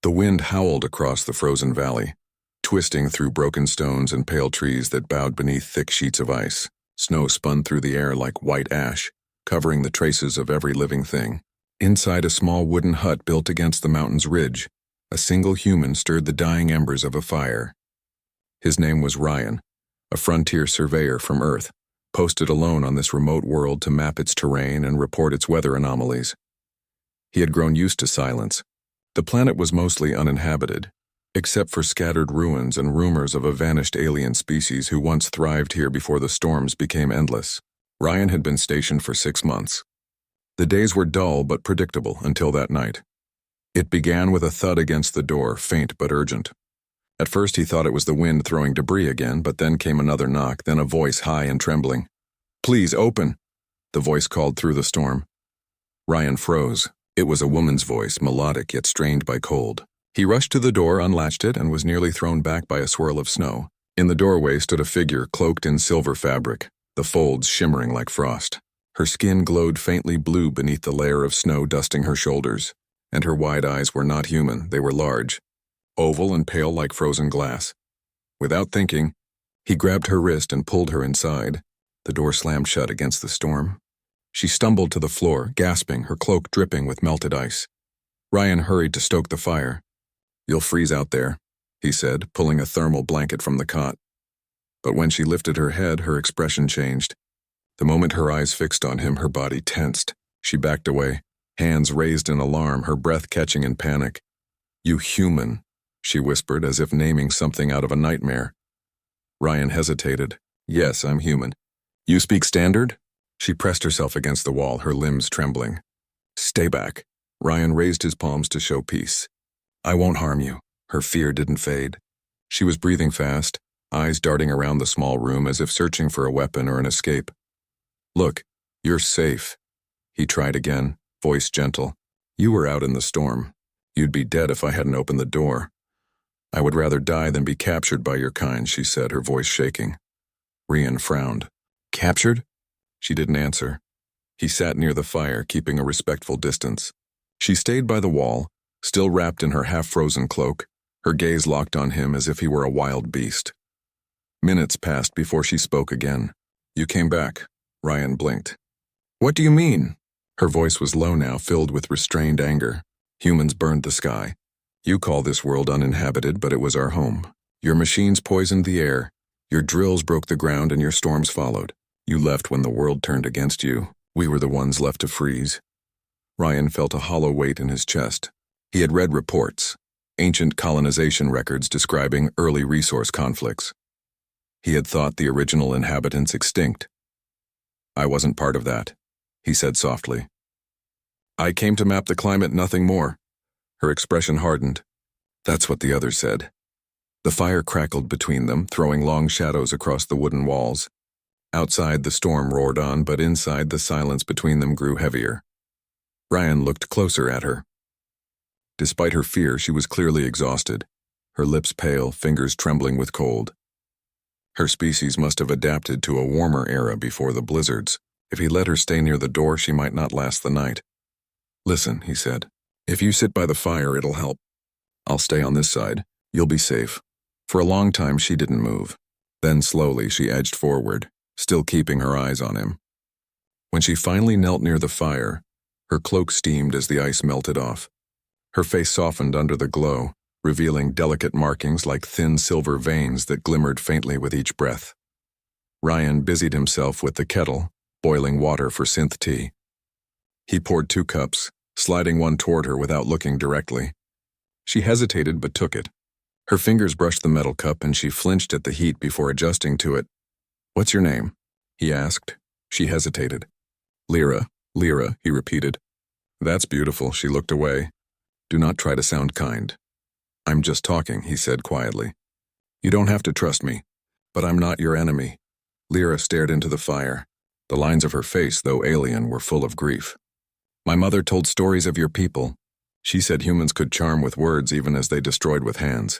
The wind howled across the frozen valley, twisting through broken stones and pale trees that bowed beneath thick sheets of ice. Snow spun through the air like white ash, covering the traces of every living thing. Inside a small wooden hut built against the mountain's ridge, a single human stirred the dying embers of a fire. His name was Ryan, a frontier surveyor from Earth, posted alone on this remote world to map its terrain and report its weather anomalies. He had grown used to silence. The planet was mostly uninhabited, except for scattered ruins and rumors of a vanished alien species who once thrived here before the storms became endless. Ryan had been stationed for 6 months. The days were dull but predictable until that night. It began with a thud against the door, faint but urgent. At first he thought it was the wind throwing debris again, but then came another knock, then a voice high and trembling. "Please, open," the voice called through the storm. Ryan froze. It was a woman's voice, melodic yet strained by cold. He rushed to the door, unlatched it, and was nearly thrown back by a swirl of snow. In the doorway stood a figure cloaked in silver fabric, the folds shimmering like frost. Her skin glowed faintly blue beneath the layer of snow dusting her shoulders, and her wide eyes were not human, they were large, oval and pale like frozen glass. Without thinking, he grabbed her wrist and pulled her inside. The door slammed shut against the storm. She stumbled to the floor, gasping, her cloak dripping with melted ice. Ryan hurried to stoke the fire. "You'll freeze out there," he said, pulling a thermal blanket from the cot. But when she lifted her head, her expression changed. The moment her eyes fixed on him, her body tensed. She backed away, hands raised in alarm, her breath catching in panic. "You human," she whispered, as if naming something out of a nightmare. Ryan hesitated. "Yes, I'm human." "You speak standard?" She pressed herself against the wall, her limbs trembling. "Stay back." Ryan raised his palms to show peace. "I won't harm you." Her fear didn't fade. She was breathing fast, eyes darting around the small room as if searching for a weapon or an escape. "Look, you're safe." He tried again, voice gentle. "You were out in the storm. You'd be dead if I hadn't opened the door." "I would rather die than be captured by your kind," she said, her voice shaking. Ryan frowned. "Captured?" She didn't answer. He sat near the fire, keeping a respectful distance. She stayed by the wall, still wrapped in her half-frozen cloak, her gaze locked on him as if he were a wild beast. Minutes passed before she spoke again. "You came back." Ryan blinked. "What do you mean?" Her voice was low now, filled with restrained anger. "Humans burned the sky. You call this world uninhabited, but it was our home. Your machines poisoned the air, your drills broke the ground, and your storms followed. You left when the world turned against you. We were the ones left to freeze." Ryan felt a hollow weight in his chest. He had read reports, ancient colonization records describing early resource conflicts. He had thought the original inhabitants extinct. "I wasn't part of that," he said softly. "I came to map the climate, nothing more." Her expression hardened. "That's what the others said." The fire crackled between them, throwing long shadows across the wooden walls. Outside, the storm roared on, but inside, the silence between them grew heavier. Ryan looked closer at her. Despite her fear, she was clearly exhausted, her lips pale, fingers trembling with cold. Her species must have adapted to a warmer era before the blizzards. If he let her stay near the door, she might not last the night. "Listen," he said. "If you sit by the fire, it'll help. I'll stay on this side. You'll be safe." For a long time, she didn't move. Then slowly, she edged forward, still keeping her eyes on him. When she finally knelt near the fire, her cloak steamed as the ice melted off. Her face softened under the glow, revealing delicate markings like thin silver veins that glimmered faintly with each breath. Ryan busied himself with the kettle, boiling water for synth tea. He poured 2 cups, sliding one toward her without looking directly. She hesitated but took it. Her fingers brushed the metal cup and she flinched at the heat before adjusting to it. "What's your name?" he asked. She hesitated. "Lyra, Lyra," he repeated. "That's beautiful." She looked away. "Do not try to sound kind." "I'm just talking," he said quietly. "You don't have to trust me, but I'm not your enemy." Lyra stared into the fire. The lines of her face, though alien, were full of grief. "My mother told stories of your people. She said humans could charm with words even as they destroyed with hands."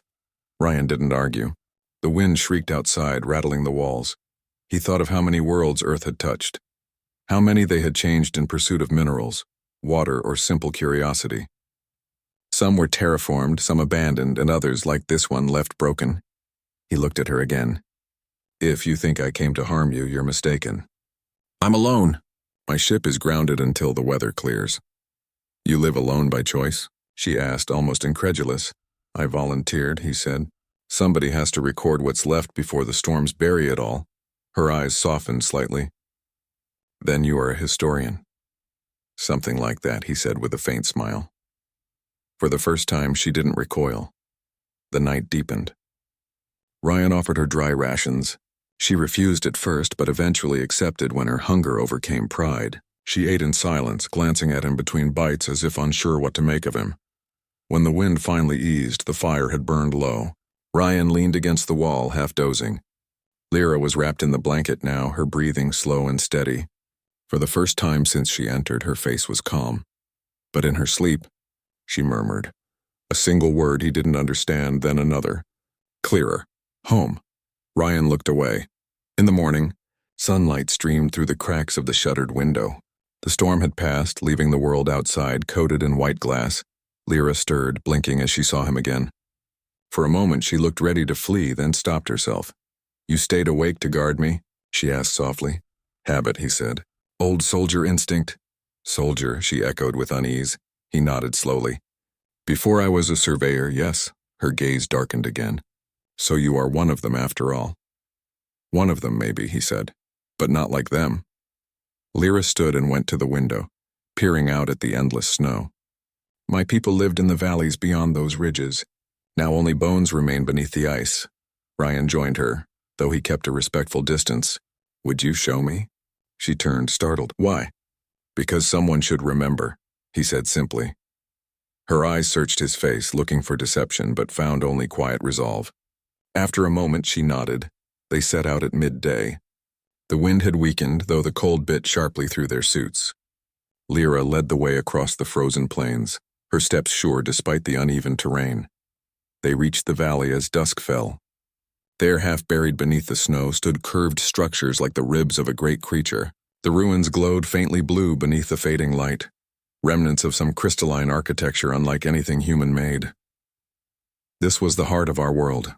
Ryan didn't argue. The wind shrieked outside, rattling the walls. He thought of how many worlds Earth had touched, how many they had changed in pursuit of minerals, water, or simple curiosity. Some were terraformed, some abandoned, and others, like this one, left broken. He looked at her again. If you think I came to harm you, you're mistaken. I'm alone. My ship is grounded until the weather clears. You live alone by choice? She asked, almost incredulous. I volunteered, he said. Somebody has to record what's left before the storms bury it all. Her eyes softened slightly. Then you are a historian. Something like that, he said with a faint smile. For the first time, she didn't recoil. The night deepened. Ryan offered her dry rations. She refused at first, but eventually accepted when her hunger overcame pride. She ate in silence, glancing at him between bites as if unsure what to make of him. When the wind finally eased, the fire had burned low. Ryan leaned against the wall, half dozing. Lyra was wrapped in the blanket now, her breathing slow and steady. For the first time since she entered, her face was calm. But in her sleep, she murmured. A single word he didn't understand, then another. Clearer. Home. Ryan looked away. In the morning, sunlight streamed through the cracks of the shuttered window. The storm had passed, leaving the world outside coated in white glass. Lyra stirred, blinking as she saw him again. For a moment she looked ready to flee, then stopped herself. You stayed awake to guard me? She asked softly. Habit, he said. Old soldier instinct. Soldier, she echoed with unease. He nodded slowly. Before I was a surveyor, yes. Her gaze darkened again. So you are one of them after all. One of them, maybe, he said. But not like them. Lyra stood and went to the window, peering out at the endless snow. My people lived in the valleys beyond those ridges. Now only bones remain beneath the ice. Ryan joined her, though he kept a respectful distance. Would you show me? She turned, startled. Why? Because someone should remember, he said simply. Her eyes searched his face, looking for deception, but found only quiet resolve. After a moment, she nodded. They set out at midday. The wind had weakened, though the cold bit sharply through their suits. Lyra led the way across the frozen plains, her steps sure despite the uneven terrain. They reached the valley as dusk fell. There, half buried beneath the snow, stood curved structures like the ribs of a great creature. The ruins glowed faintly blue beneath the fading light, remnants of some crystalline architecture unlike anything human-made. This was the heart of our world,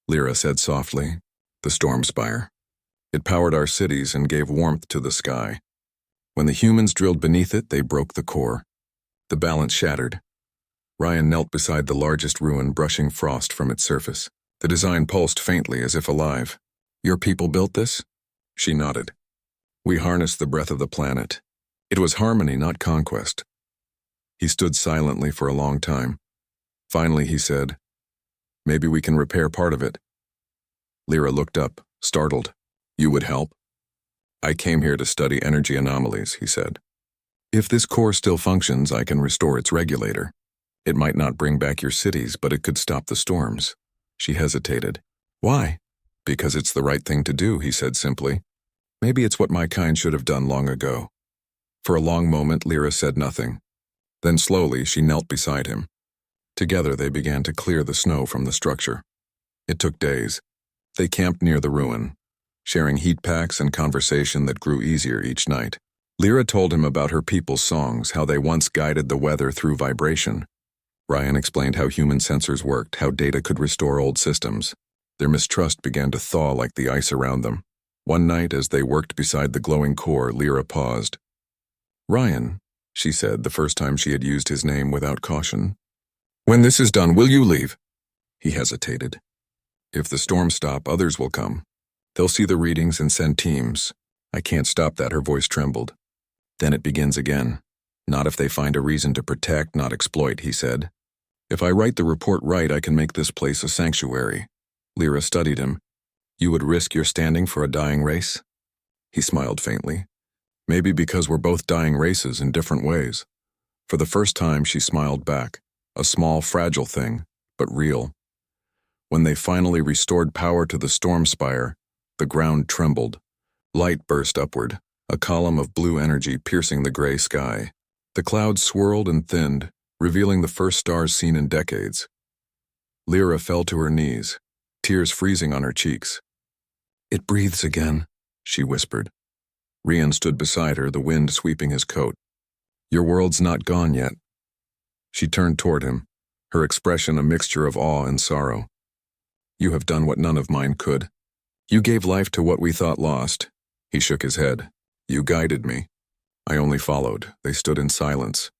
Lyra said softly, the storm spire. It powered our cities and gave warmth to the sky. When the humans drilled beneath it, they broke the core. The balance shattered. Ryan knelt beside the largest ruin, brushing frost from its surface. The design pulsed faintly as if alive. Your people built this? She nodded. We harnessed the breath of the planet. It was harmony, not conquest. He stood silently for a long time. Finally, he said, maybe we can repair part of it. Lyra looked up, startled. You would help? I came here to study energy anomalies, he said. If this core still functions, I can restore its regulator. It might not bring back your cities, but it could stop the storms. She hesitated. Why? Because it's the right thing to do, he said simply. Maybe it's what my kind should have done long ago. For a long moment, Lyra said nothing. Then slowly, she knelt beside him. Together, they began to clear the snow from the structure. It took days. They camped near the ruin, sharing heat packs and conversation that grew easier each night. Lyra told him about her people's songs, how they once guided the weather through vibration. Ryan explained how human sensors worked, how data could restore old systems. Their mistrust began to thaw like the ice around them. One night, as they worked beside the glowing core, Lyra paused. Ryan, she said, the first time she had used his name without caution. When this is done, will you leave? He hesitated. If the storms stop, others will come. They'll see the readings and send teams. I can't stop that, her voice trembled. Then it begins again. Not if they find a reason to protect, not exploit, he said. If I write the report right, I can make this place a sanctuary. Lyra studied him. You would risk your standing for a dying race? He smiled faintly. Maybe because we're both dying races in different ways. For the first time, she smiled back. A small, fragile thing, but real. When they finally restored power to the storm spire, the ground trembled. Light burst upward, a column of blue energy piercing the gray sky. The clouds swirled and thinned, revealing the first stars seen in decades. Lyra fell to her knees, tears freezing on her cheeks. It breathes again, she whispered. Rian stood beside her, the wind sweeping his coat. Your world's not gone yet. She turned toward him, her expression a mixture of awe and sorrow. You have done what none of mine could. You gave life to what we thought lost. He shook his head. You guided me. I only followed. They stood in silence,